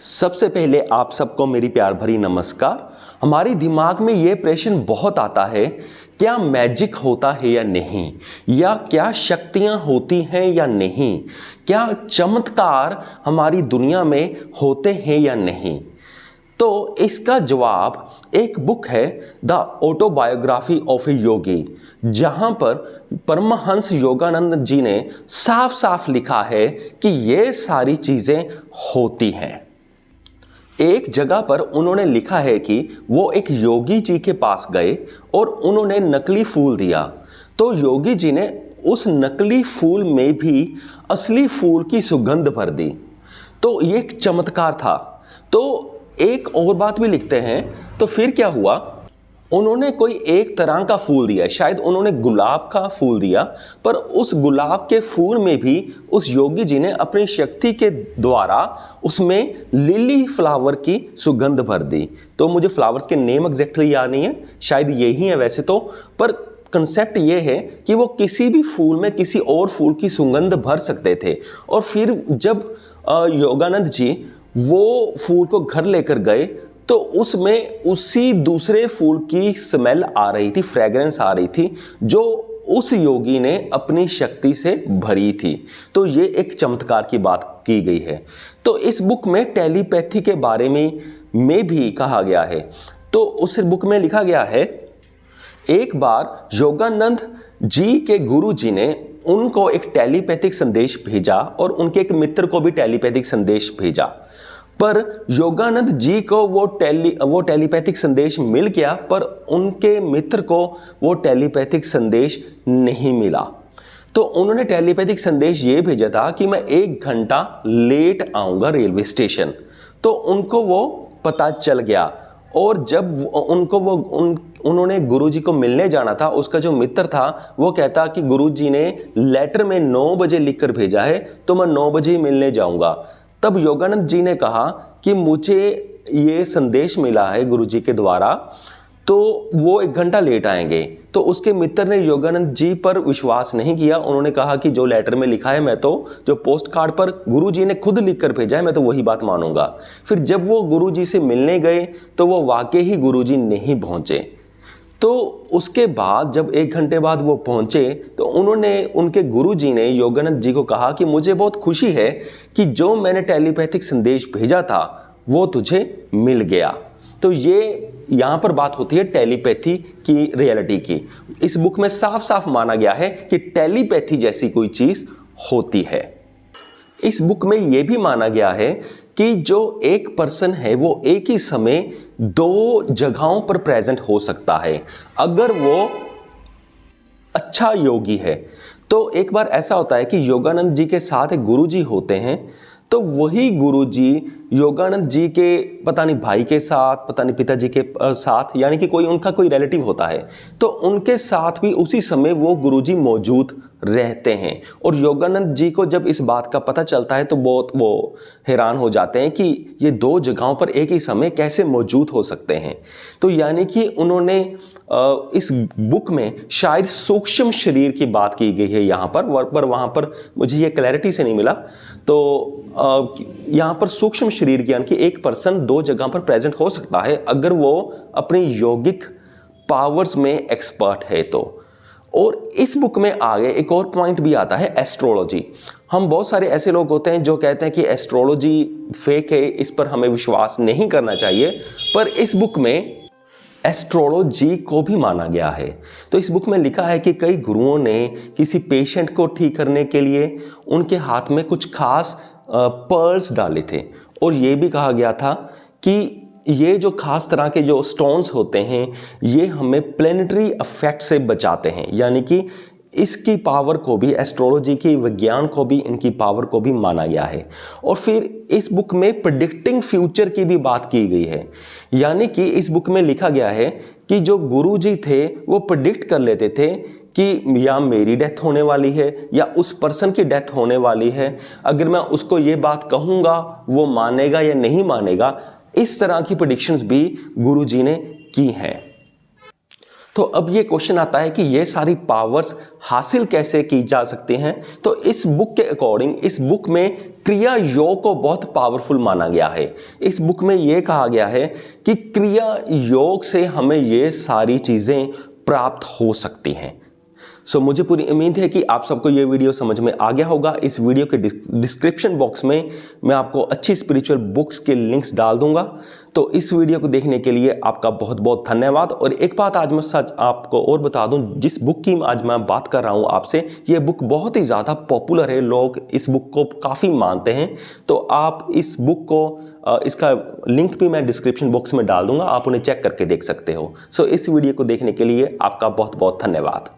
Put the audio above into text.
सबसे पहले आप सबको मेरी प्यार भरी नमस्कार। हमारे दिमाग में ये प्रश्न बहुत आता है, क्या मैजिक होता है या नहीं, या क्या शक्तियां होती हैं या नहीं, क्या चमत्कार हमारी दुनिया में होते हैं या नहीं। तो इसका जवाब एक बुक है द ऑटोबायोग्राफी ऑफ ए योगी, जहां पर परमहंस योगानंद जी ने साफ साफ लिखा है कि ये सारी चीजें होती हैं। एक जगह पर उन्होंने लिखा है कि वो एक योगी जी के पास गए और उन्होंने नकली फूल दिया, तो योगी जी ने उस नकली फूल में भी असली फूल की सुगंध भर दी। तो ये एक चमत्कार था। तो एक और बात भी लिखते हैं, तो फिर क्या हुआ, उन्होंने कोई एक तरह का फूल दिया, शायद उन्होंने गुलाब का फूल दिया, पर उस गुलाब के फूल में भी उस योगी जी ने अपनी शक्ति के द्वारा उसमें लिली फ्लावर की सुगंध भर दी। तो मुझे फ्लावर्स के नेम एग्जैक्टली याद नहीं है, शायद यही है वैसे तो, पर कंसेप्ट ये है कि वो किसी भी फूल में किसी और फूल की सुगंध भर सकते थे। और फिर जब योगानंद जी वो फूल को घर लेकर गए तो उसमें उसी दूसरे फूल की स्मेल आ रही थी, फ्रेग्रेंस आ रही थी, जो उस योगी ने अपनी शक्ति से भरी थी। तो ये एक चमत्कार की बात की गई है। तो इस बुक में टेलीपैथी के बारे में भी कहा गया है। तो उस बुक में लिखा गया है, एक बार योगानंद जी के गुरु जी ने उनको एक टेलीपैथिक संदेश भेजा और उनके एक मित्र को भी टेलीपैथिक संदेश भेजा, पर योगानंद जी को वो टेलीपैथिक संदेश मिल गया, पर उनके मित्र को वो टेलीपैथिक संदेश नहीं मिला। तो उन्होंने टेलीपैथिक संदेश ये भेजा था कि मैं 1 घंटा लेट आऊँगा रेलवे स्टेशन। तो उनको वो पता चल गया, और जब उन्होंने गुरुजी को मिलने जाना था, उसका जो मित्र था वो कहता कि गुरुजी ने लेटर में 9 बजे लिखकर भेजा है, तो मैं 9 बजे ही मिलने जाऊंगा। तब योगानंद जी ने कहा कि मुझे ये संदेश मिला है गुरुजी के द्वारा, तो वो 1 घंटा लेट आएंगे। तो उसके मित्र ने योगानंद जी पर विश्वास नहीं किया। उन्होंने कहा कि जो लेटर में लिखा है, मैं तो जो पोस्ट कार्ड पर गुरुजी ने खुद लिखकर भेजा है, मैं तो वही बात मानूंगा। फिर जब वो गुरुजी से मिलने गए तो वो वाकई ही गुरुजी नहीं पहुंचे। तो उसके बाद जब 1 घंटे बाद वो पहुंचे तो उनके गुरुजी ने योगानंद जी को कहा कि मुझे बहुत खुशी है कि जो मैंने टेलीपैथिक संदेश भेजा था वो तुझे मिल गया। तो ये यहाँ पर बात होती है टेलीपैथी की रियलिटी की। इस बुक में साफ साफ माना गया है कि टेलीपैथी जैसी कोई चीज होती है। इस बुक में यह भी माना गया है कि जो एक पर्सन है वो एक ही समय 2 जगहों पर प्रेजेंट हो सकता है, अगर वो अच्छा योगी है। तो एक बार ऐसा होता है कि योगानंद जी के साथ एक गुरुजी होते हैं, तो वही गुरुजी योगानंद जी के पता नहीं भाई के साथ, पता नहीं पिताजी के साथ, यानी कि उनका कोई रिलेटिव होता है, तो उनके साथ भी उसी समय वो गुरुजी मौजूद रहते हैं। और योगानंद जी को जब इस बात का पता चलता है तो बहुत वो हैरान हो जाते हैं कि ये 2 जगहों पर एक ही समय कैसे मौजूद हो सकते हैं। तो यानी कि उन्होंने इस बुक में शायद सूक्ष्म शरीर की बात की गई है यहाँ पर वहाँ पर मुझे ये क्लैरिटी से नहीं मिला। तो यहाँ पर सूक्ष्म शरीर की, यानी कि एक पर्सन 2 जगह पर प्रेजेंट हो सकता है अगर वो अपनी यौगिक पावर्स में एक्सपर्ट है तो। और इस बुक में आगे एक और पॉइंट भी आता है, एस्ट्रोलॉजी। हम बहुत सारे ऐसे लोग होते हैं जो कहते हैं कि एस्ट्रोलॉजी फेक है, इस पर हमें विश्वास नहीं करना चाहिए, पर इस बुक में एस्ट्रोलॉजी को भी माना गया है। तो इस बुक में लिखा है कि कई गुरुओं ने किसी पेशेंट को ठीक करने के लिए उनके हाथ में कुछ खास पर्ल्स डाले थे, और ये भी कहा गया था कि ये जो खास तरह के जो स्टोन्स होते हैं ये हमें प्लेनेटरी इफेक्ट से बचाते हैं, यानी कि इसकी पावर को भी, एस्ट्रोलॉजी की विज्ञान को भी, इनकी पावर को भी माना गया है। और फिर इस बुक में प्रेडिक्टिंग फ्यूचर की भी बात की गई है, यानी कि इस बुक में लिखा गया है कि जो गुरुजी थे वो प्रेडिक्ट कर लेते थे कि या मेरी डेथ होने वाली है या उस पर्सन की डेथ होने वाली है, अगर मैं उसको ये बात कहूँगा वो मानेगा या नहीं मानेगा। इस तरह की प्रेडिक्शंस भी गुरुजी ने की हैं। तो अब ये क्वेश्चन आता है कि ये सारी पावर्स हासिल कैसे की जा सकती हैं। तो इस बुक के अकॉर्डिंग इस बुक में क्रिया योग को बहुत पावरफुल माना गया है। इस बुक में ये कहा गया है कि क्रिया योग से हमें ये सारी चीज़ें प्राप्त हो सकती हैं। मुझे पूरी उम्मीद है कि आप सबको ये वीडियो समझ में आ गया होगा। इस वीडियो के डिस्क्रिप्शन बॉक्स में मैं आपको अच्छी स्पिरिचुअल बुक्स के लिंक्स डाल दूंगा। तो इस वीडियो को देखने के लिए आपका बहुत बहुत धन्यवाद। और एक बात आज मैं सच आपको और बता दूं, जिस बुक की आज मैं बात कर रहा हूं आपसे, ये बुक बहुत ही ज़्यादा पॉपुलर है, लोग इस बुक को काफ़ी मानते हैं। तो आप इस बुक को इसका लिंक भी मैं डिस्क्रिप्शन बॉक्स में डाल दूंगा, आप उन्हें चेक करके देख सकते हो। इस वीडियो को देखने के लिए आपका बहुत बहुत धन्यवाद।